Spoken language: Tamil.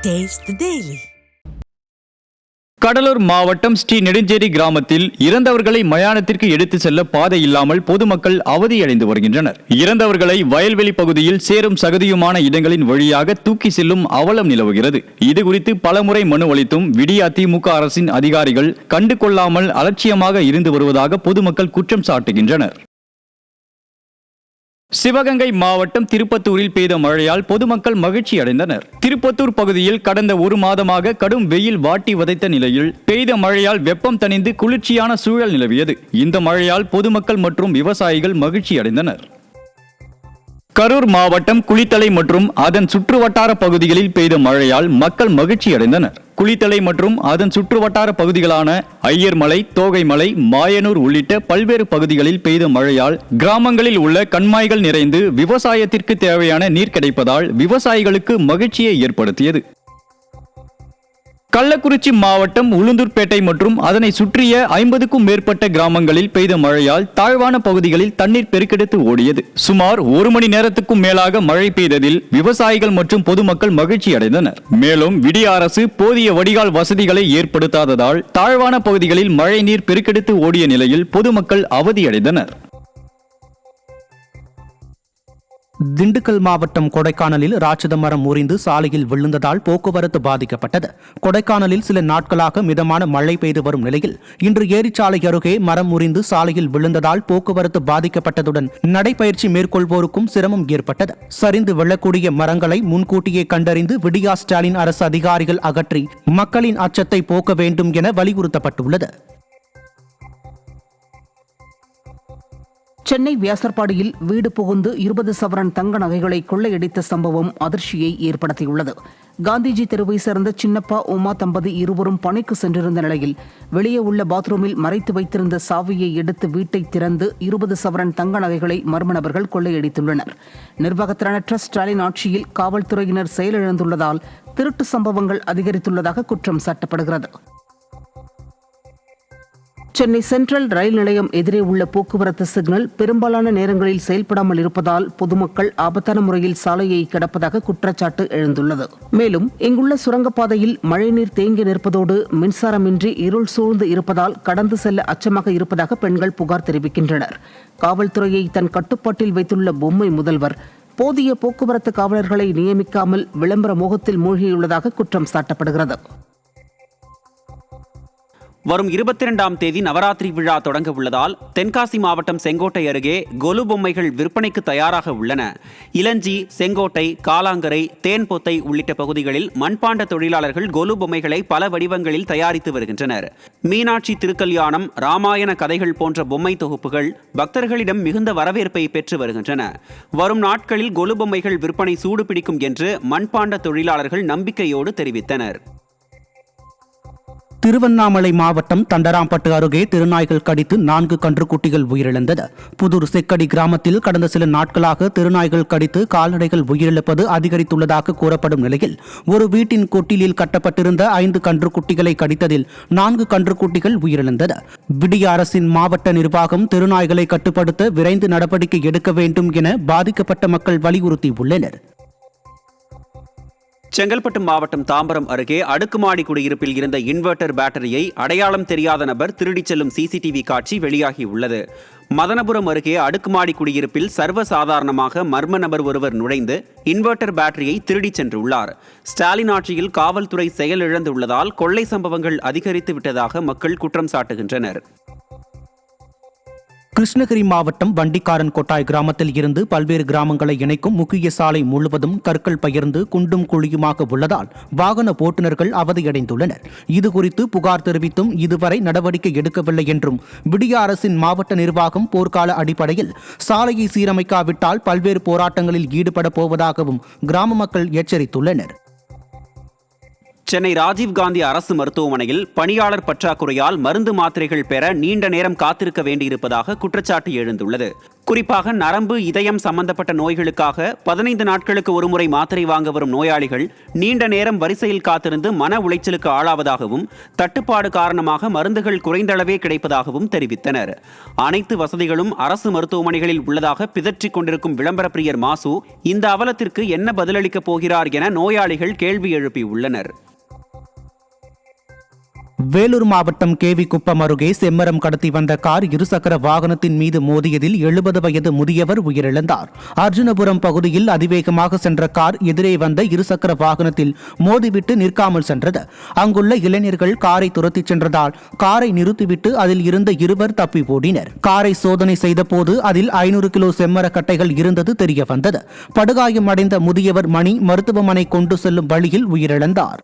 Taste the Daily. கடலூர் மாவட்டம் ஸ்ரீ நெடுஞ்சேரி கிராமத்தில் இறந்தவர்களை மயானத்திற்கு எடுத்து செல்ல பாதை இல்லாமல் பொதுமக்கள் அவதியடைந்து வருகின்றனர். இறந்தவர்களை வயல்வெளி பகுதியில் சேரும் சகதியுமான இடங்களின் வழியாக தூக்கி செல்லும் அவலம் நிலவுகிறது. இதுகுறித்து பலமுறை மனு அளித்தும் விடிய அதிமுக அரசின் அதிகாரிகள் கண்டு கொள்ளாமல் அலட்சியமாக இருந்து வருவதாக பொதுமக்கள் குற்றம் சாட்டுகின்றனர். சிவகங்கை மாவட்டம் திருப்பத்தூரில் பெய்த மழையால் பொதுமக்கள் மகிழ்ச்சி அடைந்தனர். திருப்பத்தூர் பகுதியில் கடந்த ஒரு மாதமாக கடும் வெயில் வாட்டி வதைத்த நிலையில் பெய்த மழையால் வெப்பம் தணிந்து குளிர்ச்சியான சூழல் நிலவியது. இந்த மழையால் பொதுமக்கள் மற்றும் விவசாயிகள் மகிழ்ச்சி அடைந்தனர். கரூர் மாவட்டம் குளித்தலை மற்றும் அதன் சுற்றுவட்டார பகுதிகளில் பெய்த மழையால் மக்கள் மகிழ்ச்சி அடைந்தனர். குளித்தலை மற்றும் அதன் சுற்றுவட்டார பகுதிகளான ஐயர்மலை, தோகைமலை, மாயனூர் உள்ளிட்ட பல்வேறு பகுதிகளில் பெய்த மழையால் கிராமங்களில் உள்ள கண்மாய்கள் நிறைந்து விவசாயத்திற்கு தேவையான நீர் கிடைப்பதால் விவசாயிகளுக்கு மகிழ்ச்சியை ஏற்படுத்தியது. கள்ளக்குறிச்சி மாவட்டம் உளுந்தூர்பேட்டை மற்றும் அதனை சுற்றிய 50க்கும் மேற்பட்ட கிராமங்களில் பெய்த மழையால் தாழ்வான பகுதிகளில் தண்ணீர் பெருக்கெடுத்து ஓடியது. சுமார் 1 மணி நேரத்துக்கும் மேலாக மழை பெய்ததில் விவசாயிகள் மற்றும் பொதுமக்கள் மகிழ்ச்சி அடைந்தனர். மேலும் விடிய அரசு போதிய வடிகால் வசதிகளை ஏற்படுத்தாததால் தாழ்வான பகுதிகளில் மழை நீர் பெருக்கெடுத்து ஓடிய நிலையில் பொதுமக்கள் அவதியடைந்தனர். திண்டுக்கல் மாவட்டம் கொடைக்கானலில் ராட்சத மரம் முறிந்து சாலையில் விழுந்ததால் போக்குவரத்து பாதிக்கப்பட்டது. கொடைக்கானலில் சில நாட்களாக மிதமான மழை பெய்து வரும் நிலையில் இன்று ஏரிச்சாலை அருகே மரம் முறிந்து சாலையில் விழுந்ததால் போக்குவரத்து பாதிக்கப்பட்டதுடன் நடைபயிற்சி மேற்கொள்வோருக்கும் சிரமம் ஏற்பட்டது. சரிந்து விழக்கூடிய மரங்களை முன்கூட்டியே கண்டறிந்து விடியா ஸ்டாலின் அரசு அதிகாரிகள் அகற்றி மக்களின் அச்சத்தை போக்க வேண்டும் என வலியுறுத்தப்பட்டுள்ளது. சென்னை வியாசர்பாடியில் வீடு புகுந்து 20 சவரன் தங்க நகைகளை கொள்ளையடித்த சம்பவம் அதிர்ச்சியை ஏற்படுத்தியுள்ளது. காந்திஜி தெருவை சேர்ந்த சின்னப்பா, உமா தம்பதி இருவரும் பணிக்கு சென்றிருந்த நிலையில் வெளியே உள்ள பாத்ரூமில் மறைத்து வைத்திருந்த சாவியை எடுத்து வீட்டை திறந்து 20 சவரன் தங்க நகைகளை மர்ம நபர்கள் கொள்ளையடித்துள்ளனர். நிர்வாகத்திறனற்ற ஸ்டாலின் ஆட்சியில் காவல்துறையினர் செயலிழந்துள்ளதால் திருட்டு சம்பவங்கள் அதிகரித்துள்ளதாக குற்றம் சாட்டப்படுகிறது. சென்னை சென்ட்ரல் ரயில் நிலையம் எதிரே உள்ள போக்குவரத்து சிக்னல் பெரும்பாலான நேரங்களில் செயல்படாமல் இருப்பதால் பொதுமக்கள் ஆபத்தான முறையில் சாலையை கடப்பதாக குற்றச்சாட்டு எழுந்துள்ளது. மேலும் இங்குள்ள சுரங்கப்பாதையில் மழைநீர் தேங்கி நிற்பதோடு மின்சாரமின்றி இருள் சூழ்ந்து இருப்பதால் கடந்து செல்ல அச்சமாக இருப்பதாக பெண்கள் புகார் தெரிவிக்கின்றனர். காவல்துறையை தன் கட்டுப்பாட்டில் வைத்துள்ள பொம்மை முதல்வர் போதிய போக்குவரத்து காவலர்களை நியமிக்காமல் விளம்பர மோகத்தில் மூழ்கியுள்ளதாக குற்றம் சாட்டப்படுகிறது. வரும் 22ஆம் தேதி நவராத்திரி விழா தொடங்க உள்ளதால் தென்காசி மாவட்டம் செங்கோட்டை அருகே கொலு பொம்மைகள் விற்பனைக்கு தயாராக உள்ளன. இளஞ்சி, செங்கோட்டை, காலாங்கரை, தேன்பொத்தை உள்ளிட்ட பகுதிகளில் மண்பாண்ட தொழிலாளர்கள் கொலு பொம்மைகளை பல வடிவங்களில் தயாரித்து வருகின்றனர். மீனாட்சி திருக்கல்யாணம், ராமாயண கதைகள் போன்ற பொம்மை தொகுப்புகள் பக்தர்களிடம் மிகுந்த வரவேற்பை பெற்று வருகின்றன. வரும் நாட்களில் கொலு பொம்மைகள் விற்பனை சூடு பிடிக்கும் என்று மண்பாண்ட தொழிலாளர்கள் நம்பிக்கையோடு தெரிவித்தனர். திருவண்ணாமலை மாவட்டம் தண்டராம்பட்டு அருகே திருநாய்கள் கடித்து 4 கன்றுக்குட்டிகள் உயிரிழந்தது. புதூர் செக்கடி கிராமத்தில் கடந்த சில நாட்களாக திருநாய்கள் கடித்து கால்நடைகள் உயிரிழப்பது அதிகரித்துள்ளதாக கூறப்படும் நிலையில் ஒரு வீட்டின் கொட்டிலில் கட்டப்பட்டிருந்த 5 கன்றுக்குட்டிகளை கடித்ததில் 4 கன்றுக்குட்டிகள் உயிரிழந்தது. விடிய அரசின் மாவட்ட நிர்வாகம் திருநாய்களை கட்டுப்படுத்த விரைந்து நடவடிக்கை எடுக்க வேண்டும் என பாதிக்கப்பட்ட மக்கள் வலியுறுத்தியுள்ளனர். செங்கல்பட்டு மாவட்டம் தாம்பரம் அருகே அடுக்குமாடி குடியிருப்பில் இருந்த இன்வெர்டர் பேட்டரியை அடையாளம் தெரியாத நபர் திருடிச் செல்லும் சிசிடிவி காட்சி வெளியாகியுள்ளது. மதனபுரம் அருகே அடுக்குமாடி குடியிருப்பில் சர்வசாதாரணமாக மர்ம நபர் ஒருவர் நுழைந்து இன்வெர்டர் பேட்டரியை திருடிச் சென்றுள்ளார். ஸ்டாலின் ஆட்சியில் காவல்துறை செயலிழந்துள்ளதால் கொள்ளை சம்பவங்கள் அதிகரித்து விட்டதாக மக்கள் குற்றம் சாட்டுகின்றனர். கிருஷ்ணகிரி மாவட்டம் வண்டிக்காரன் கொட்டாய் கிராமத்தில் இருந்து பல்வேறு கிராமங்களை இணைக்கும் முக்கிய சாலை முழுவதும் கற்கள் பகிர்ந்து குண்டும் குழியுமாக உள்ளதால் வாகன ஓட்டுநர்கள் அவதியடைந்துள்ளனர். இதுகுறித்து புகார் தெரிவித்தும் இதுவரை நடவடிக்கை எடுக்கவில்லை என்றும் விடிய அரசின் மாவட்ட நிர்வாகம் போர்க்கால அடிப்படையில் சாலையை சீரமைக்காவிட்டால் பல்வேறு போராட்டங்களில் ஈடுபட போவதாகவும் கிராம மக்கள் எச்சரித்துள்ளனர். சென்னை ராஜீவ்காந்தி அரசு மருத்துவமனையில் பணியாளர் பற்றாக்குறையால் மருந்து மாத்திரைகள் பெற நீண்ட நேரம் காத்திருக்க வேண்டியிருப்பதாக குற்றச்சாட்டு எழுந்துள்ளது. குறிப்பாக நரம்பு இதயம் சம்பந்தப்பட்ட நோய்களுக்காக 15 நாட்களுக்கு ஒருமுறை மாத்திரை வாங்க வரும் நோயாளிகள் நீண்ட நேரம் வரிசையில் காத்திருந்து மன உளைச்சலுக்கு ஆளாவதாகவும் தட்டுப்பாடு காரணமாக மருந்துகள் குறைந்தளவே கிடைப்பதாகவும் தெரிவித்தனர். அனைத்து வசதிகளும் அரசு மருத்துவமனைகளில் உள்ளதாக பிதற்றிக் கொண்டிருக்கும் விளம்பர பிரியர் மாசு இந்த அவலத்திற்கு என்ன பதிலளிக்கப் போகிறார் என நோயாளிகள் கேள்வி எழுப்பியுள்ளனர். வேலூர் மாவட்டம் கேவி குப்பம் அருகே செம்மரம் கடத்தி வந்த கார் இருசக்கர வாகனத்தின் மீது மோதியதில் 70 வயது முதியவர் உயிரிழந்தார். அர்ஜுனபுரம் பகுதியில் அதிவேகமாக சென்ற கார் எதிரே வந்த இருசக்கர வாகனத்தில் மோதிவிட்டு நிற்காமல் சென்றது. அங்குள்ள இளைஞர்கள் காரை துரத்திச் சென்றதால் காரை நிறுத்திவிட்டு அதில் இருந்த இருவர் தப்பி ஓடினர். காரை சோதனை செய்தபோது அதில் 500 கிலோ செம்மர கட்டைகள் இருந்தது தெரிய வந்தது. படுகாயம் அடைந்த முதியவர் மணி மருத்துவமனை கொண்டு செல்லும் வழியில் உயிரிழந்தார்.